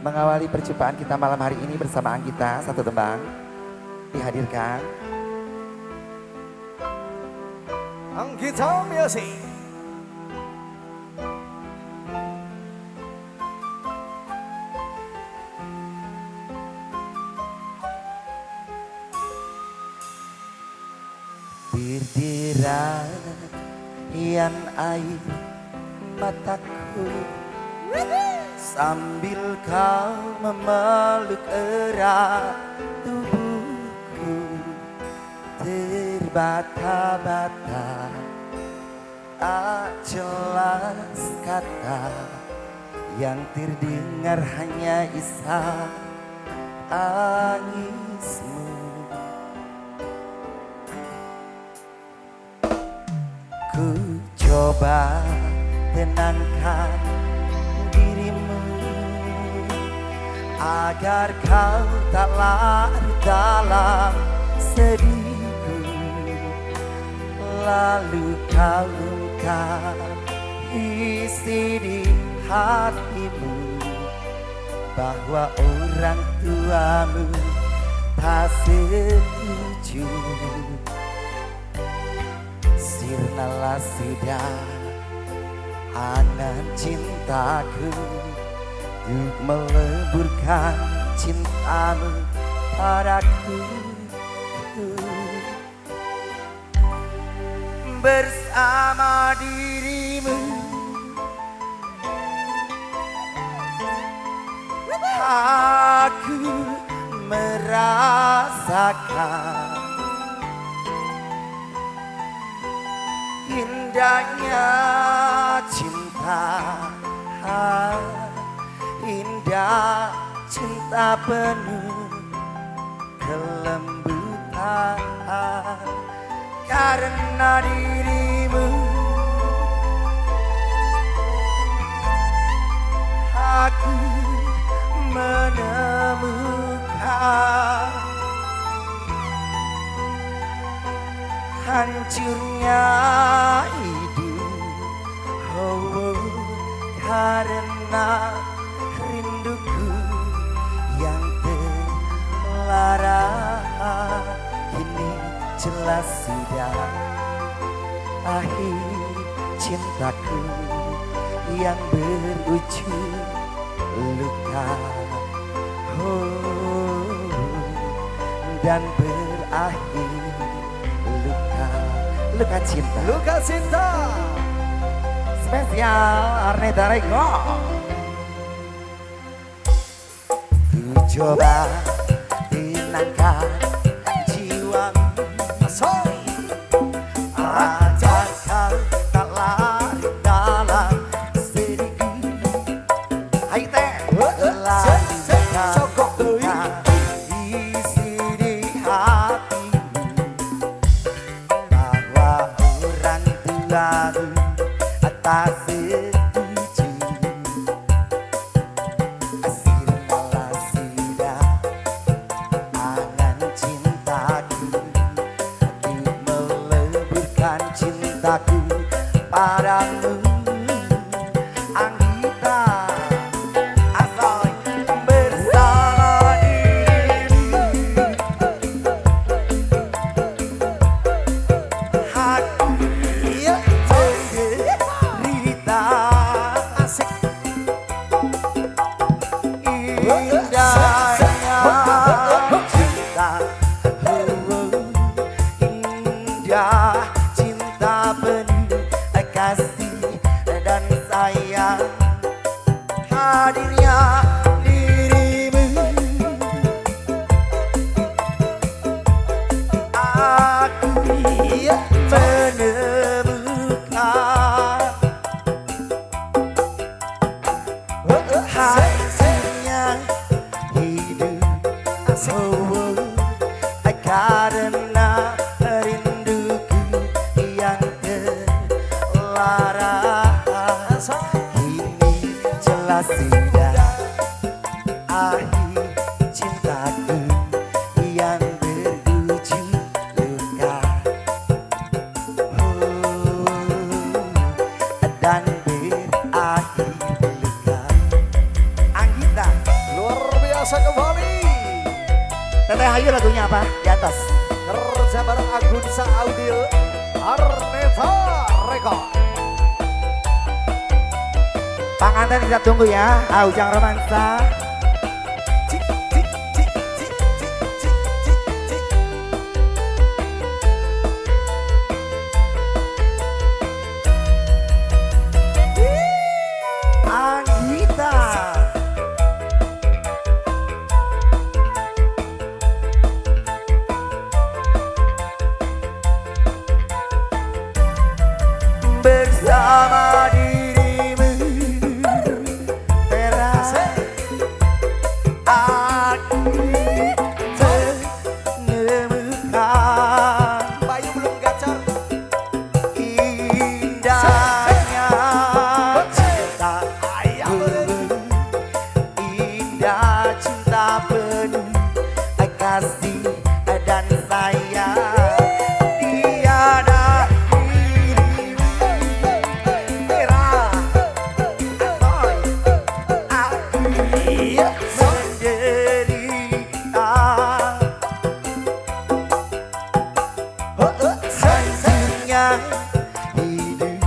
mengawali perjumpaan kita malam hari ini bersama Anggita, satu tembang dihadirkan. Anggita Music. Berderai yang air mataku sambil kau memeluk erat tubuhku, terbata-bata tak jelas kata yang terdengar hanya isak tangismu. Ku coba tenangkan dirimu agar kau tak larut dalam sedihku. Lalu kau ungkap isi di hatimu bahwa orang tuamu tak setuju. Sirnalah sudah angan cintaku untuk meleburkan cintamu padaku. Bersama dirimu aku merasakan indahnya cinta, indah cinta penuh kelembutan. Karena dirimu aku menemukan hancurnya hidup, karena rinduku yang terlarang. Kini jelas sudah akhir cintaku yang berujung luka, dan berakhir luka cinta. Luka cinta. Spesial Arneta Rego. Ku coba tenangkan jiwamu agar kau tak larut dalam sedihku. Hai teh, lalu kau ungkap isi di hatimu bahwa orang tuamu tak setuju. Sirnalah sudah angan cintaku untuk meleburkan cintaku padamu. Anggita Asoy bersama dirimu aku cerita asik indahnya cinta, indah cinta penuh kasih dan sayang. Hadirnya dirimu aku menemukan hasilnya hidup, karena rinduku yang terlarang. Kini jelas sudah akhir cintaku yang berujung luka, dan berakhir luka. Anggita dewasa kembali. Teteh Ayu lagunya apa? Di atas. Kerja bareng Agun Saaudil, Arneva Record. Pengantin kita tunggu ya, Ujang Romansa. Cik, cik, cik, cik, cik, cik, cik, cik. Anggita. Bersama dirimu terasa aku menemukan Bayu belum gacor. indahnya cinta indah cinta penuh kasih dan sayang tiada dirimu merah asoy aku menderita satunya hidup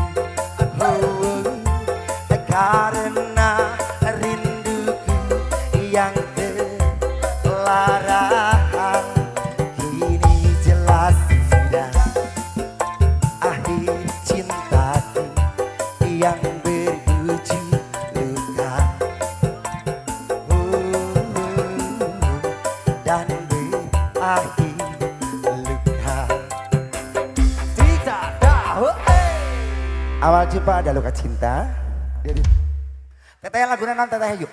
karena rinduku yang terlarang kini jelas sudah akhir cintaku yang berujung luka dan berakhir luka. Tidak tahu. Awal jumpa ada luka cinta. Teteh lagunya non teteh yuk.